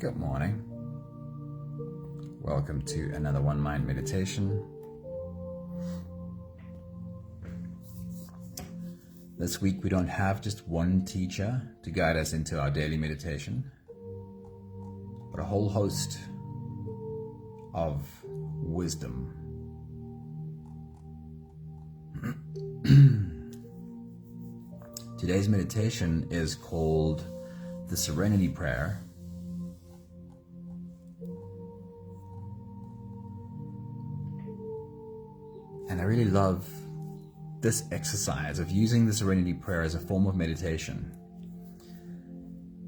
Good morning. Welcome to another One Mind meditation. This week we don't have just one teacher to guide us into our daily meditation, but a whole host of wisdom. Today's meditation is called the Serenity Prayer. And I really love this exercise of using the Serenity Prayer as a form of meditation.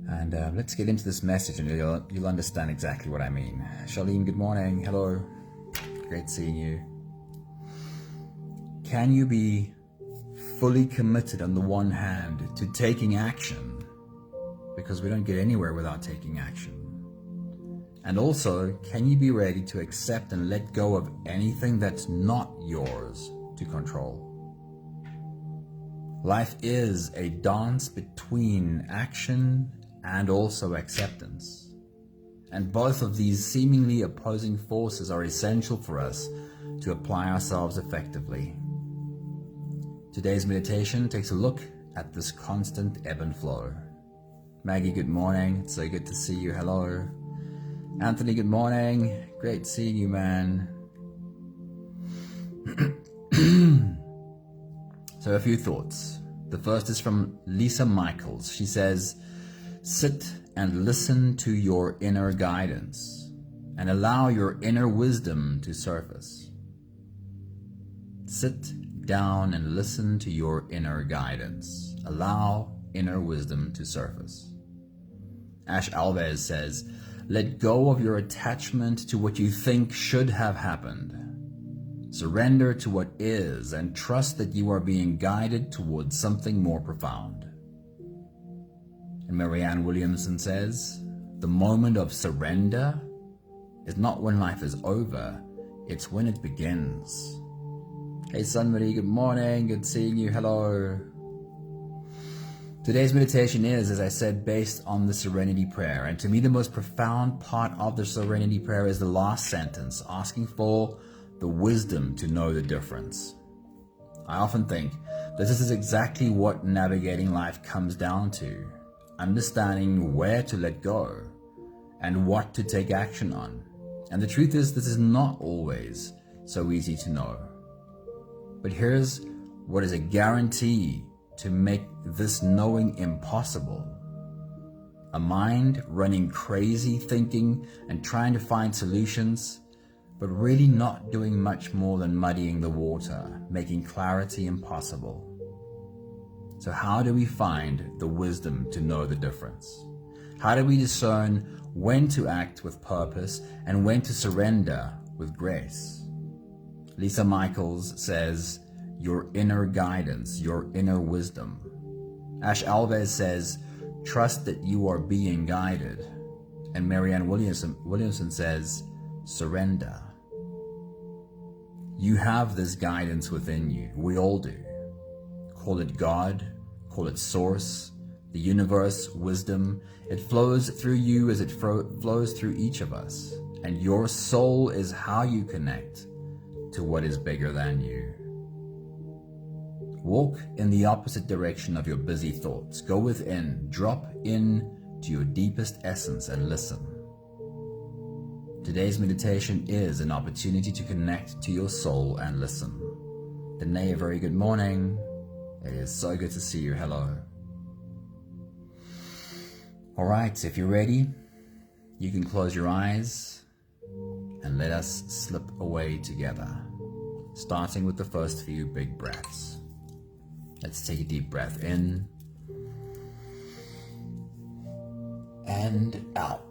And let's get into this message and you'll understand exactly what I mean. Charlene, good morning. Hello. Great seeing you. Can you be fully committed on the one hand to taking action? Because we don't get anywhere without taking action. And also, can you be ready to accept and let go of anything that's not yours to control? Life is a dance between action and also acceptance. And both of these seemingly opposing forces are essential for us to apply ourselves effectively. Today's meditation takes a look at this constant ebb and flow. Maggie, good morning. It's so good to see you. Hello. Anthony, good morning. Great seeing you, man. So a few thoughts. The first is from Lisa Michaels. She says, sit and listen to your inner guidance and allow your inner wisdom to surface. Sit down and listen to your inner guidance. Allow inner wisdom to surface. Ash Alves says, let go of your attachment to what you think should have happened. Surrender to what is and trust that you are being guided towards something more profound. And Marianne Williamson says, the moment of surrender is not when life is over, it's when it begins. Hey Sunmarie, good morning, good seeing you, hello. Today's meditation is, as I said, based on the Serenity Prayer. And to me, the most profound part of the Serenity Prayer is the last sentence, asking for the wisdom to know the difference. I often think that this is exactly what navigating life comes down to, understanding where to let go and what to take action on. And the truth is, this is not always so easy to know. But here's what is a guarantee to make this knowing impossible. A mind running crazy, thinking and trying to find solutions, but really not doing much more than muddying the water, making clarity impossible. So how do we find the wisdom to know the difference? How do we discern when to act with purpose and when to surrender with grace? Lisa Michaels says, your inner guidance, your inner wisdom. Ash Alves says, trust that you are being guided. And Marianne Williamson says, surrender. You have this guidance within you. We all do. Call it God, call it source, the universe, wisdom. It flows through you as it flows through each of us. And your soul is how you connect to what is bigger than you. Walk in the opposite direction of your busy thoughts. Go within, drop in to your deepest essence and listen. Today's meditation is an opportunity to connect to your soul and listen. Danae, a very good morning. It is so good to see you. Hello. All right, if you're ready, you can close your eyes and let us slip away together, starting with the first few big breaths. Let's take a deep breath in and out.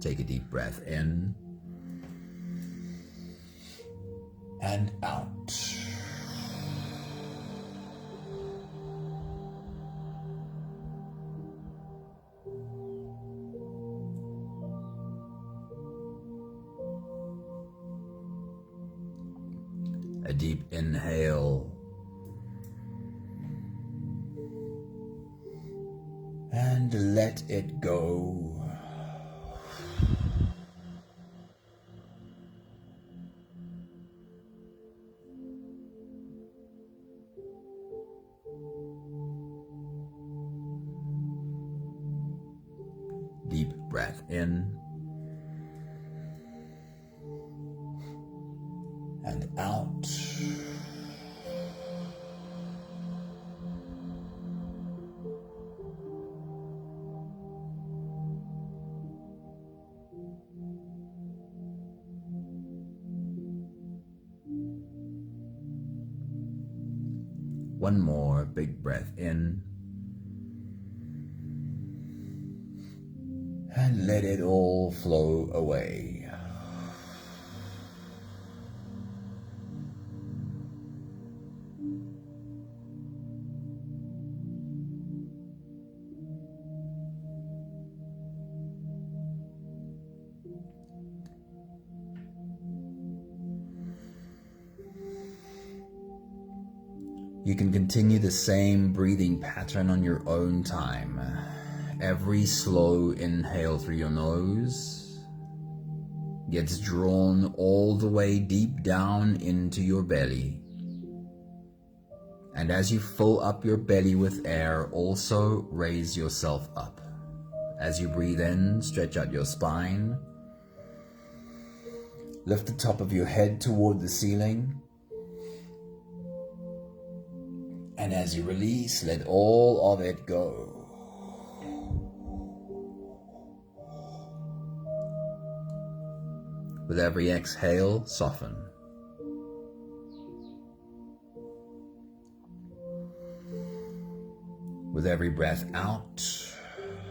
Take a deep breath in and out. A deep inhale. And let it go. Deep breath in and out. One more big breath in. And let it all flow away. You can continue the same breathing pattern on your own time. Every slow inhale through your nose gets drawn all the way deep down into your belly. And as you fill up your belly with air, also raise yourself up. As you breathe in, stretch out your spine. Lift the top of your head toward the ceiling. And as you release, let all of it go. With every exhale, soften. With every breath out,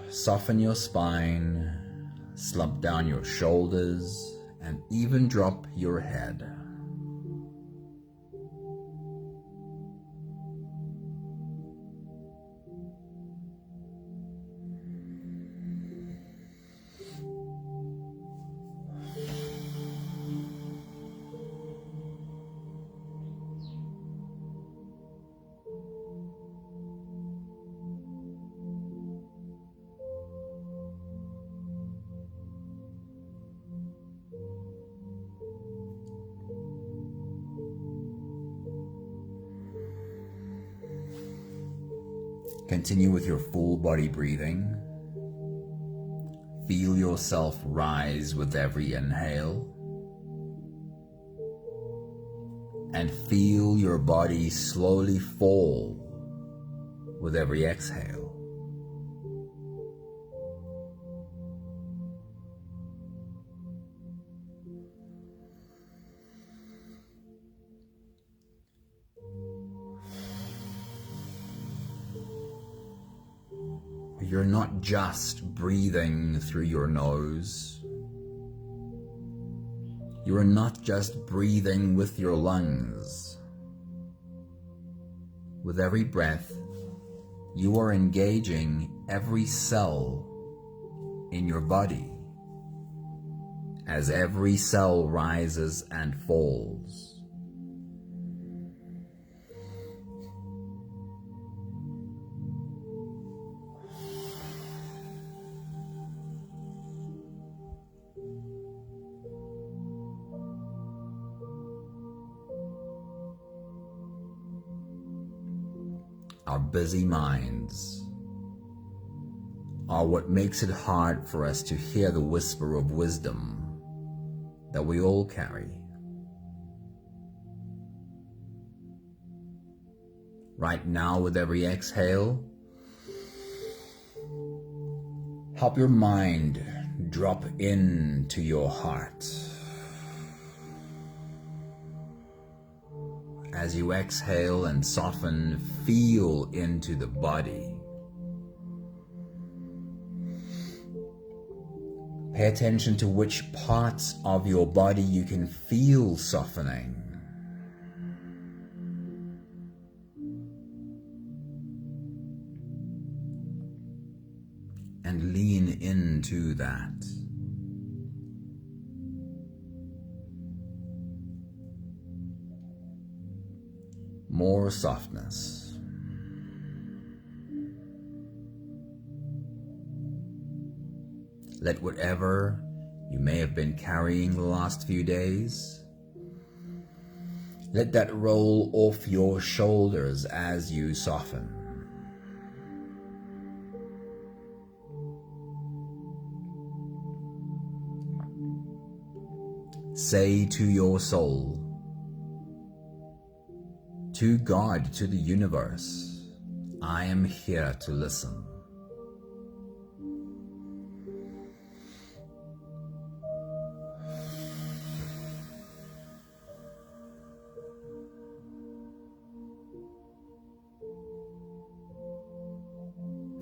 soften your spine, slump down your shoulders, and even drop your head. Continue with your full body breathing. Feel yourself rise with every inhale. And feel your body slowly fall with every exhale. You're not just breathing through your nose. You are not just breathing with your lungs. With every breath, you are engaging every cell in your body as every cell rises and falls. Our busy minds are what makes it hard for us to hear the whisper of wisdom that we all carry. Right now, with every exhale, help your mind drop into your heart. As you exhale and soften, feel into the body. Pay attention to which parts of your body you can feel softening. And lean into that. more softness. Let whatever you may have been carrying the last few days, let that roll off your shoulders as you soften. Say to your soul, to God, to the universe, I am here to listen.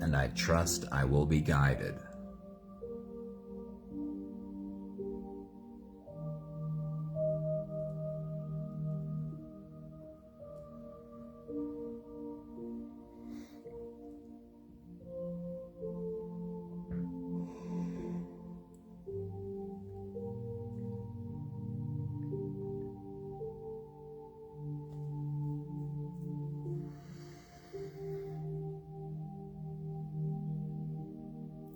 And I trust I will be guided.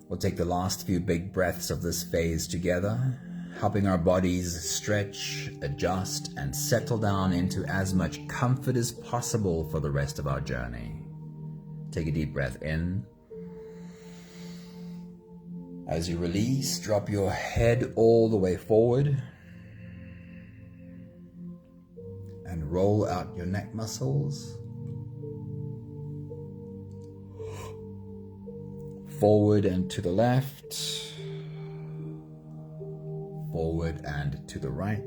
We'll take the last few big breaths of this phase together, helping our bodies stretch, adjust, and settle down into as much comfort as possible for the rest of our journey. Take a deep breath in. As you release, drop your head all the way forward and roll out your neck muscles. Forward and to the left, forward and to the right.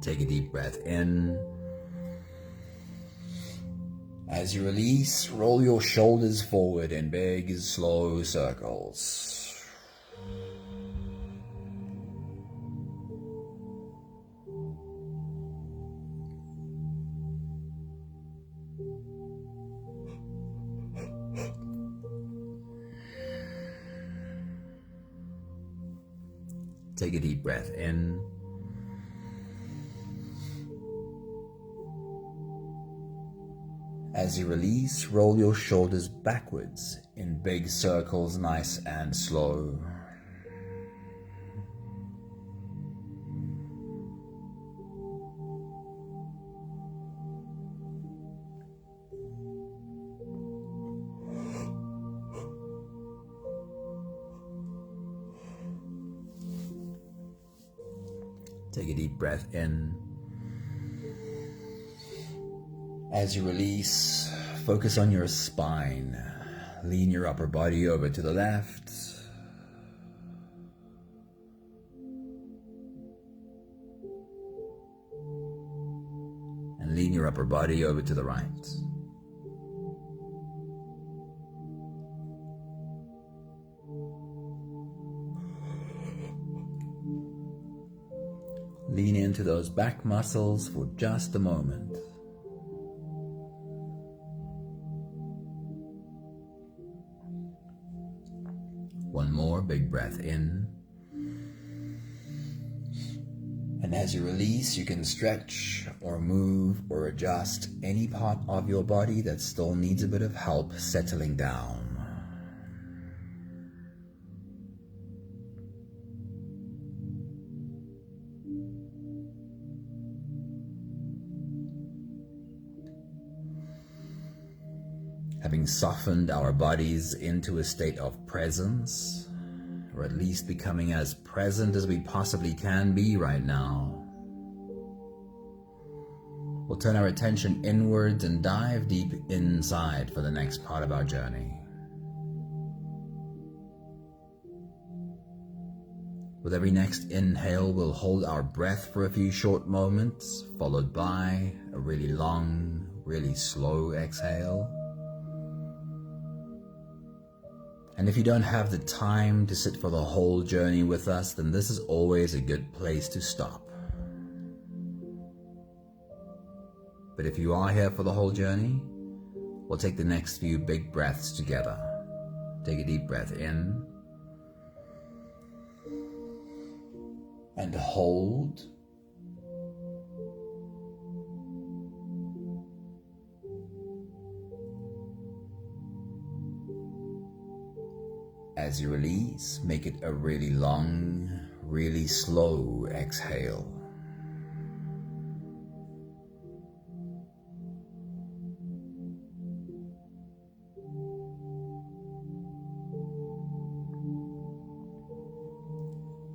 Take a deep breath in. As you release, roll your shoulders forward in big, slow circles. Take a deep breath in. As you release, roll your shoulders backwards in big circles, nice and slow. Take a deep breath in. As you release, focus on your spine. Lean your upper body over to the left. And lean your upper body over to the right. Lean into those back muscles for just a moment. One more big breath in. And as you release, you can stretch or move or adjust any part of your body that still needs a bit of help settling down. Having softened our bodies into a state of presence, or at least becoming as present as we possibly can be right now, we'll turn our attention inwards and dive deep inside for the next part of our journey. With every next inhale, we'll hold our breath for a few short moments, followed by a really long, really slow exhale. And if you don't have the time to sit for the whole journey with us, then this is always a good place to stop. But if you are here for the whole journey, we'll take the next few big breaths together. Take a deep breath in and hold. As you release, make it a really long, really slow exhale.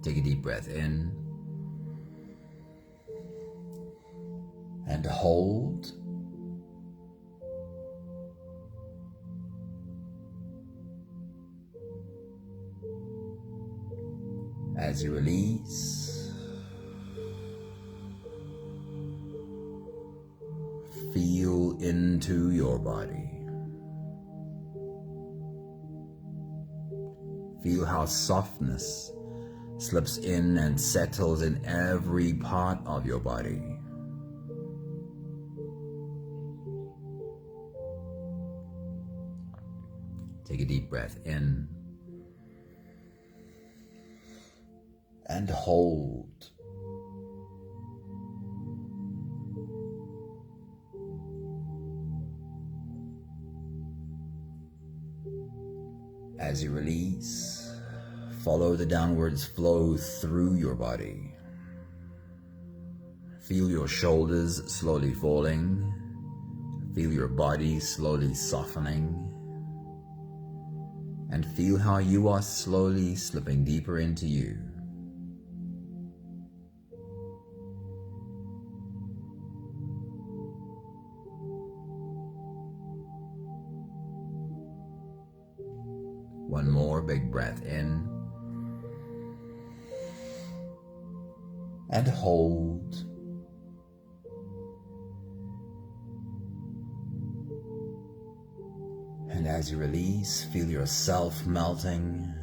Take a deep breath in and hold. As you release, feel into your body. Feel how softness slips in and settles in every part of your body. Take a deep breath in and hold. As you release, follow the downwards flow through your body. Feel your shoulders slowly falling. Feel your body slowly softening. And feel how you are slowly slipping deeper into you. One more big breath in and hold. And as you release, feel yourself melting.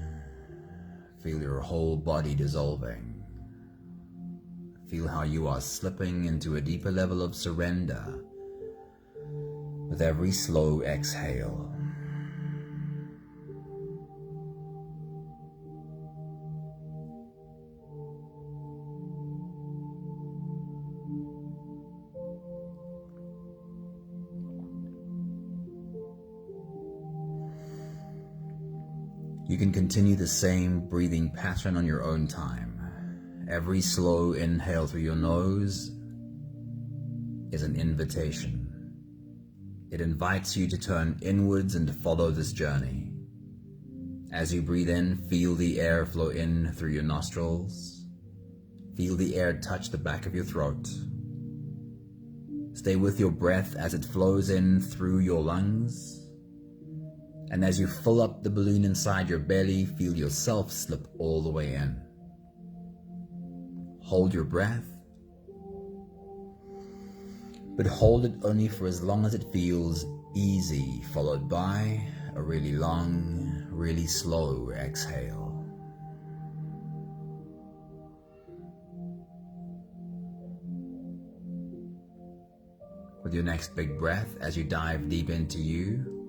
Feel your whole body dissolving. Feel how you are slipping into a deeper level of surrender with every slow exhale. You can continue the same breathing pattern on your own time. Every slow inhale through your nose is an invitation. It invites you to turn inwards and to follow this journey. As you breathe in, feel the air flow in through your nostrils. Feel the air touch the back of your throat. Stay with your breath as it flows in through your lungs. And as you fill up the balloon inside your belly, feel yourself slip all the way in. Hold your breath, but hold it only for as long as it feels easy, followed by a really long, really slow exhale. With your next big breath, as you dive deep into you,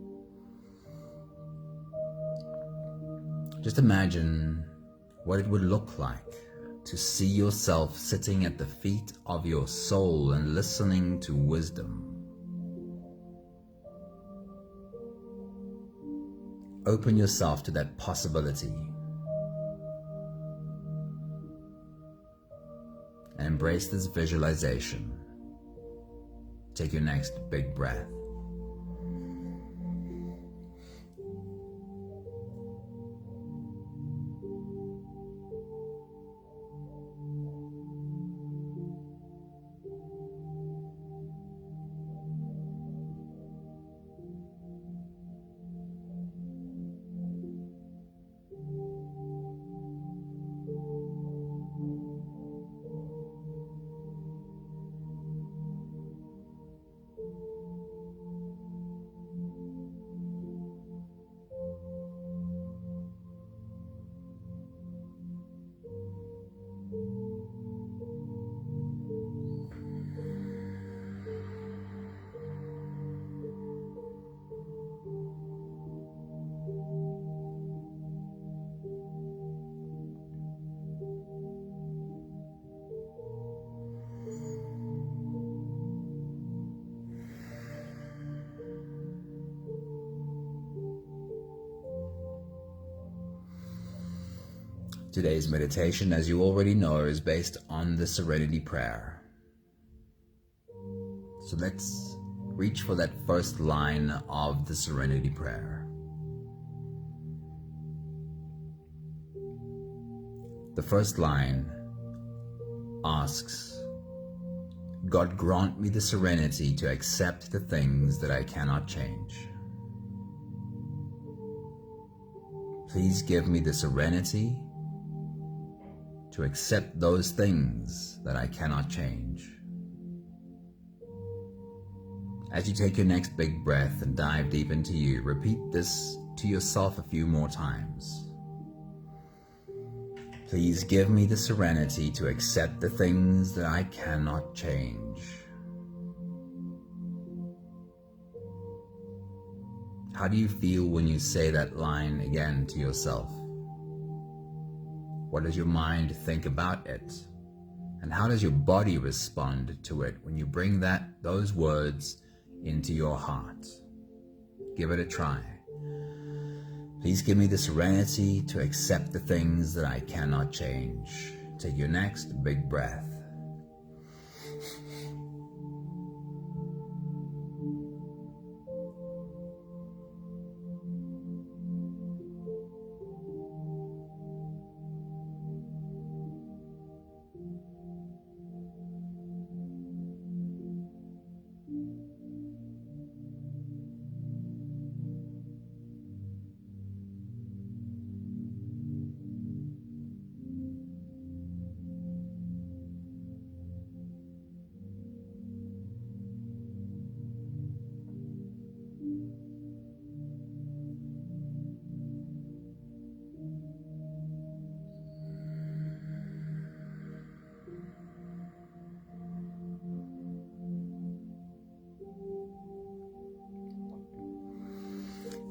just imagine what it would look like to see yourself sitting at the feet of your soul and listening to wisdom. Open yourself to that possibility and embrace this visualization. Take your next big breath. Today's meditation, as you already know, is based on the Serenity Prayer. So let's reach for that first line of the Serenity Prayer. The first line asks, God grant me the serenity to accept the things that I cannot change. Please give me the serenity to accept those things that I cannot change. As you take your next big breath and dive deep into you, repeat this to yourself a few more times. Please give me the serenity to accept the things that I cannot change. How do you feel when you say that line again to yourself? What does your mind think about it? And how does your body respond to it when you bring those words into your heart? Give it a try. Please give me the serenity to accept the things that I cannot change. Take your next big breath.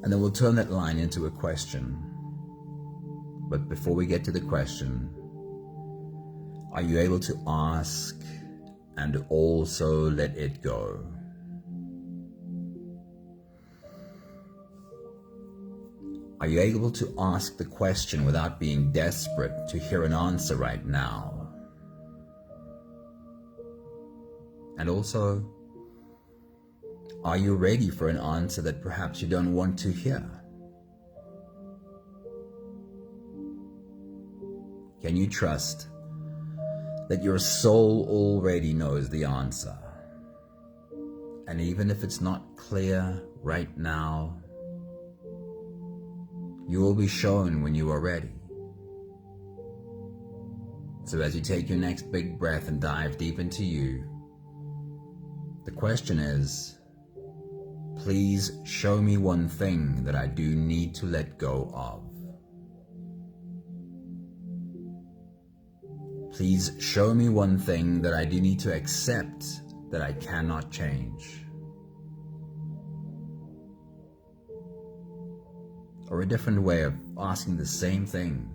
And then we'll turn that line into a question. But before we get to the question, are you able to ask and also let it go? Are you able to ask the question without being desperate to hear an answer right now? And also, are you ready for an answer that perhaps you don't want to hear? Can you trust that your soul already knows the answer? And even if it's not clear right now, you will be shown when you are ready. So as you take your next big breath and dive deep into you, the question is, please show me one thing that I do need to let go of. Please show me one thing that I do need to accept that I cannot change. Or a different way of asking the same thing.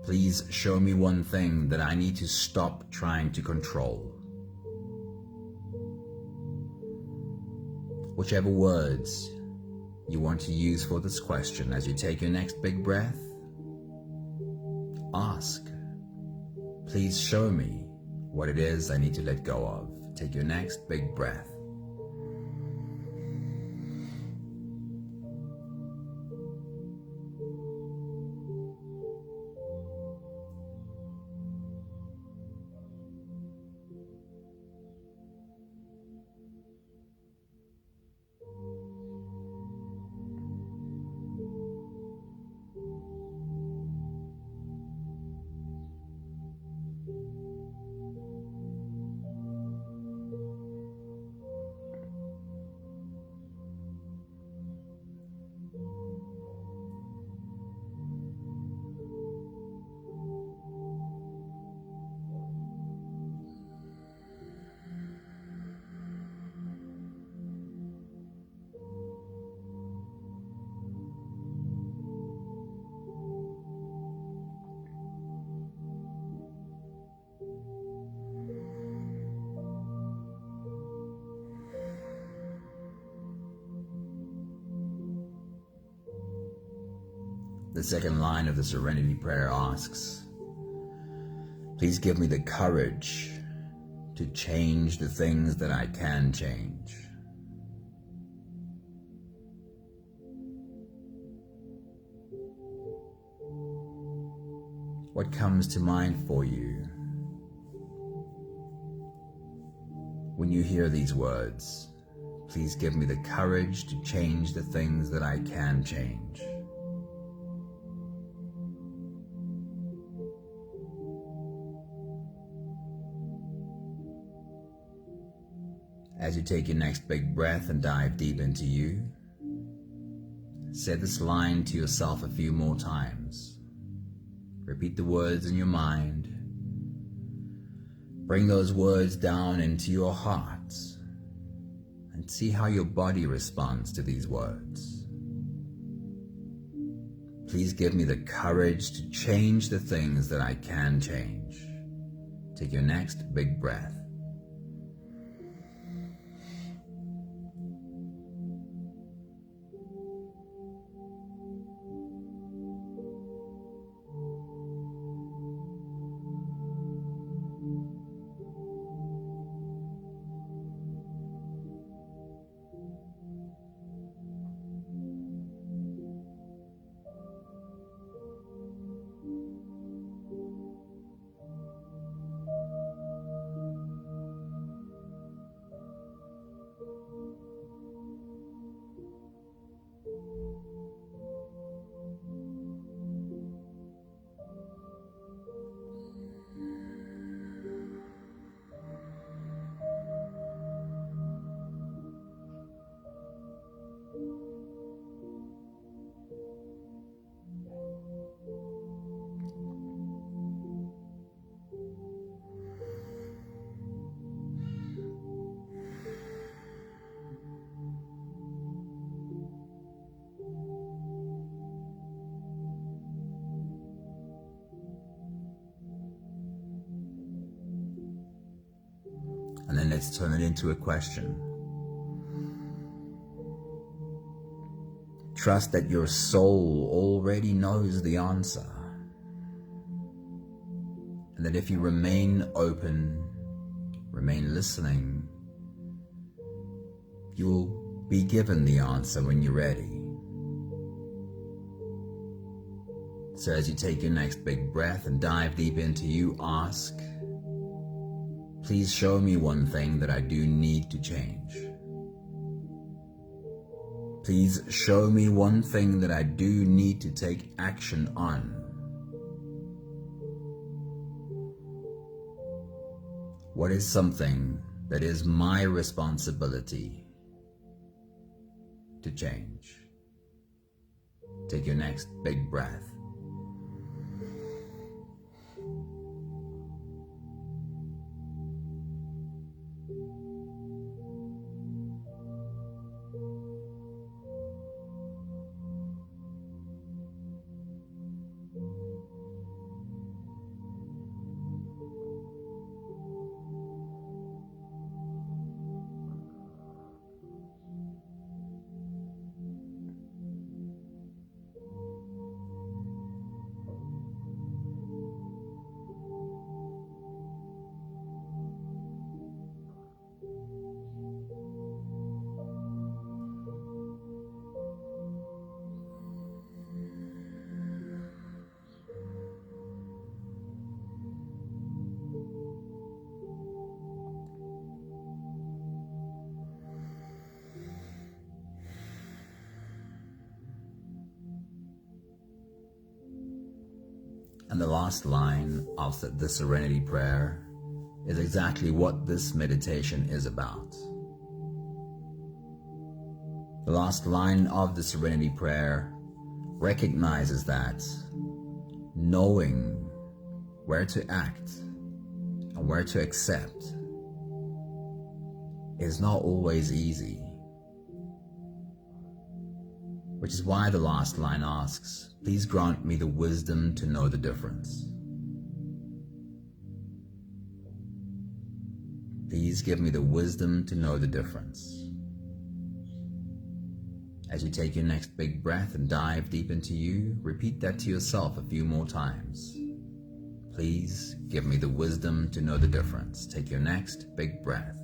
Please show me one thing that I need to stop trying to control. Whichever words you want to use for this question, as you take your next big breath, ask, please show me what it is I need to let go of. Take your next big breath. The second line of the Serenity Prayer asks, please give me the courage to change the things that I can change. What comes to mind for you when you hear these words? Please give me the courage to change the things that I can change. As you take your next big breath and dive deep into you, say this line to yourself a few more times. Repeat the words in your mind. Bring those words down into your heart and see how your body responds to these words. Please give me the courage to change the things that I can change. Take your next big breath. And then let's turn it into a question. Trust that your soul already knows the answer. And that if you remain open, remain listening, you will be given the answer when you're ready. So as you take your next big breath and dive deep into you, ask, please show me one thing that I do need to change. Please show me one thing that I do need to take action on. What is something that is my responsibility to change? Take your next big breath. And the last line of the Serenity Prayer is exactly what this meditation is about. The last line of the Serenity Prayer recognizes that knowing where to act and where to accept is not always easy. Which is why the last line asks, please grant me the wisdom to know the difference. Please give me the wisdom to know the difference. As you take your next big breath and dive deep into you, repeat that to yourself a few more times. Please give me the wisdom to know the difference. Take your next big breath.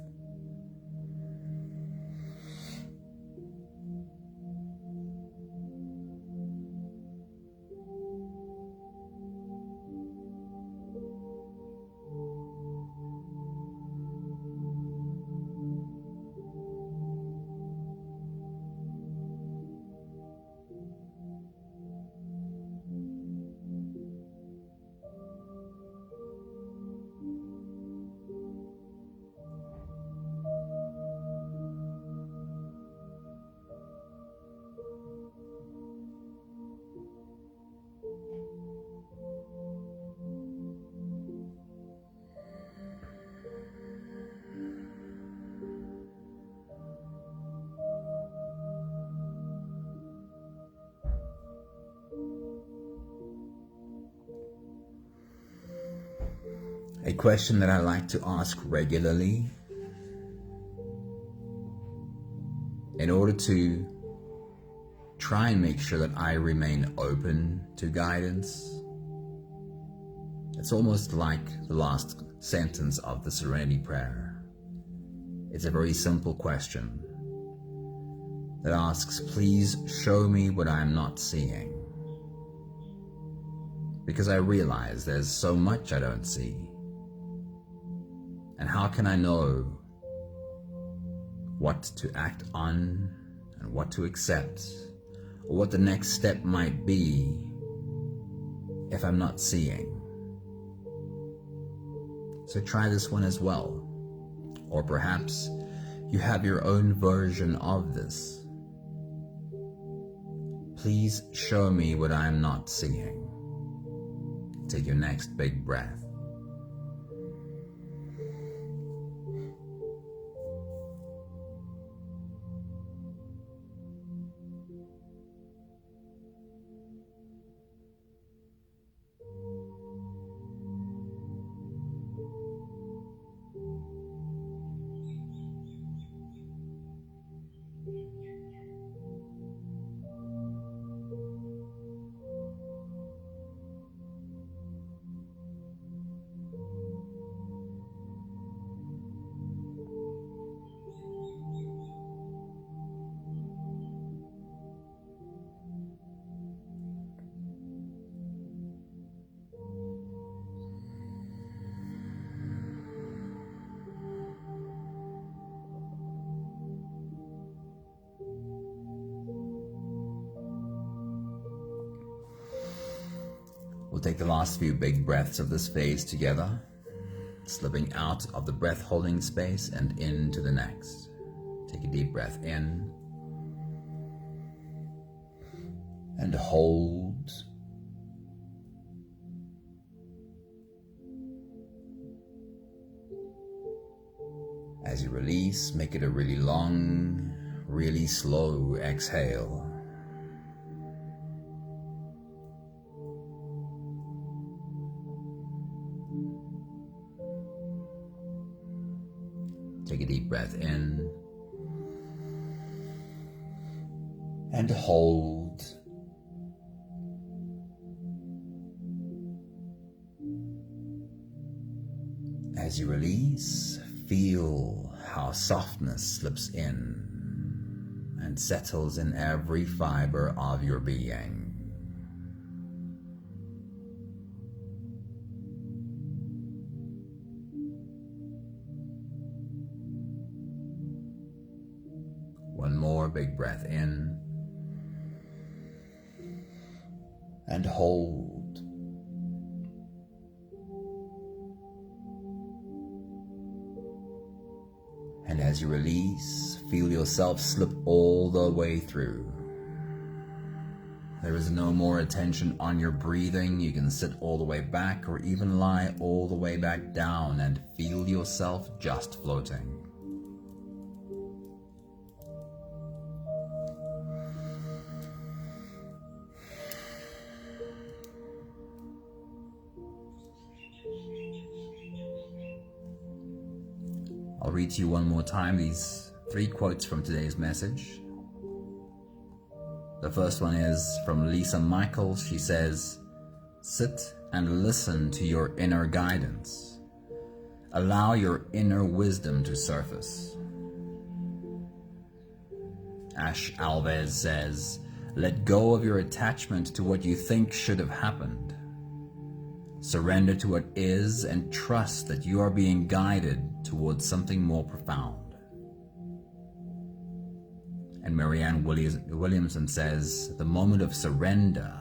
A question that I like to ask regularly in order to try and make sure that I remain open to guidance. It's almost like the last sentence of the Serenity Prayer. It's a very simple question that asks, please show me what I'm not seeing. Because I realize there's so much I don't see. And how can I know what to act on and what to accept, or what the next step might be if I'm not seeing? So try this one as well. Or perhaps you have your own version of this. Please show me what I'm not seeing. Take your next big breath. We'll take the last few big breaths of this phase together, slipping out of the breath holding space and into the next. Take a deep breath in and hold. As you release, make it a really long, really slow exhale. Take a deep breath in and hold. As you release, feel how softness slips in and settles in every fiber of your being. One more big breath in and hold. And as you release, feel yourself slip all the way through. There is no more attention on your breathing. You can sit all the way back or even lie all the way back down and feel yourself just floating. I'll read to you one more time these 3 quotes from today's message. The first one is from Lisa Michaels. She says, sit and listen to your inner guidance. Allow your inner wisdom to surface. Ash Alves says, let go of your attachment to what you think should have happened. Surrender to what is and trust that you are being guided towards something more profound. And Marianne Williamson says, the moment of surrender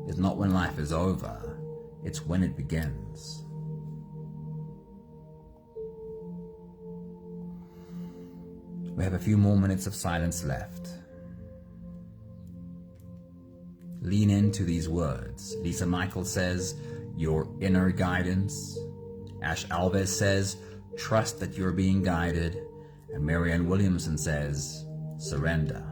is not when life is over, it's when it begins. We have a few more minutes of silence left. Lean into these words. Lisa Michaels says, your inner guidance. Ash Alves says, trust that you're being guided. And Marianne Williamson says, surrender.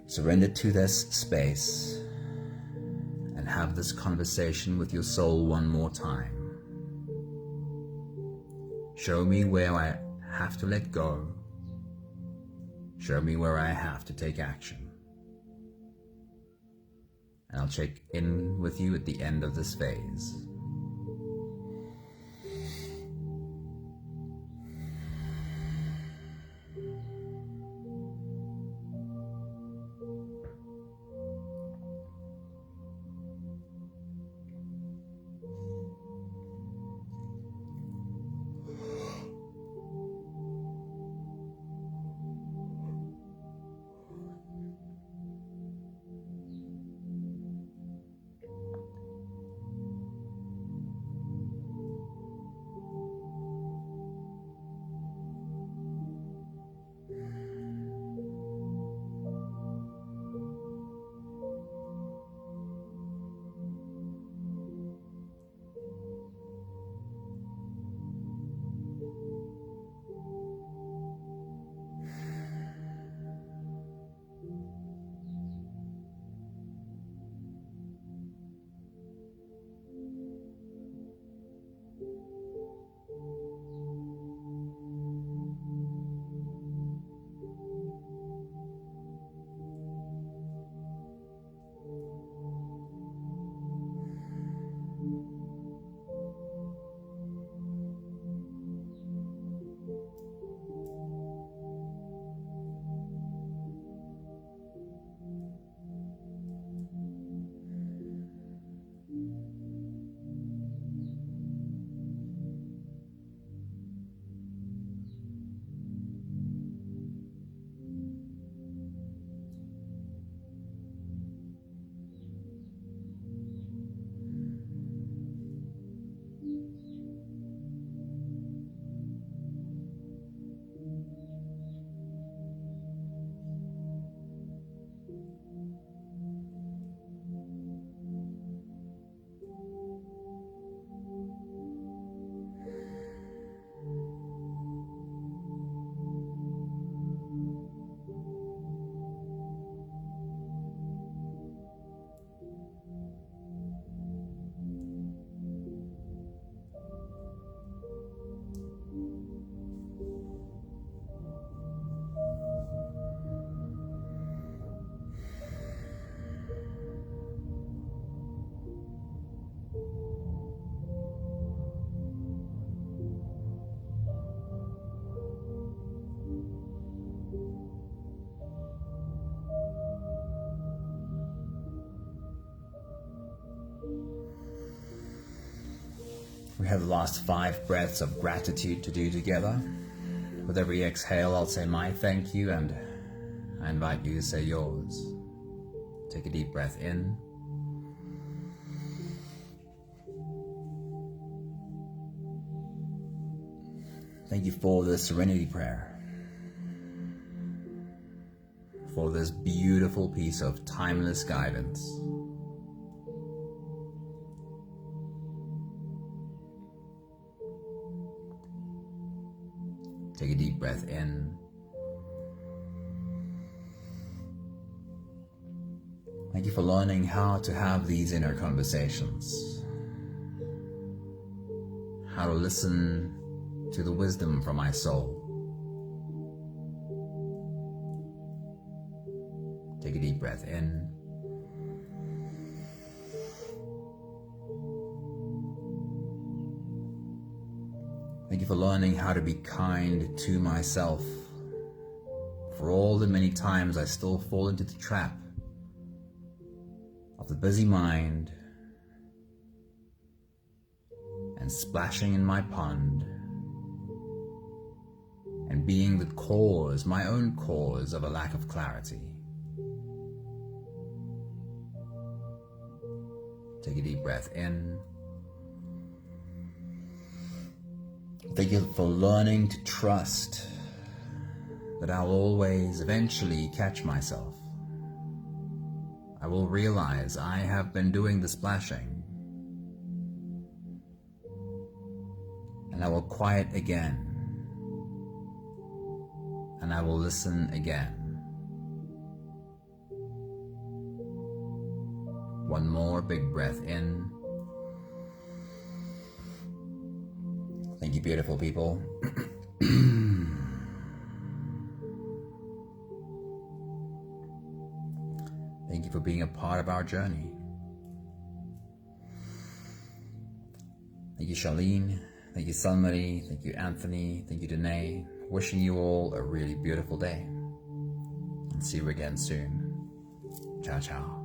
Surrender to this space and have this conversation with your soul one more time. Show me where I have to let go. Show me where I have to take action. And I'll check in with you at the end of this phase. We have the last 5 breaths of gratitude to do together. With every exhale, I'll say my thank you, and I invite you to say yours. Take a deep breath in. Thank you for the Serenity Prayer, for this beautiful piece of timeless guidance. Take a deep breath in. Thank you for learning how to have these inner conversations, how to listen to the wisdom from my soul. deep breath in. Thank you for learning how to be kind to myself. For all the many times I still fall into the trap of the busy mind and splashing in my pond and being the cause, my own cause, of a lack of clarity. Take a deep breath in. Thank you for learning to trust that I'll always eventually catch myself. I will realize I have been doing the splashing, and I will quiet again, and I will listen again. One more big breath in. Thank you, beautiful people. Thank you for being a part of our journey. Thank you, Charlene. Thank you, Sunmarie. Thank you, Anthony. Thank you, Danae. Wishing you all a really beautiful day. And see you again soon. Ciao, ciao.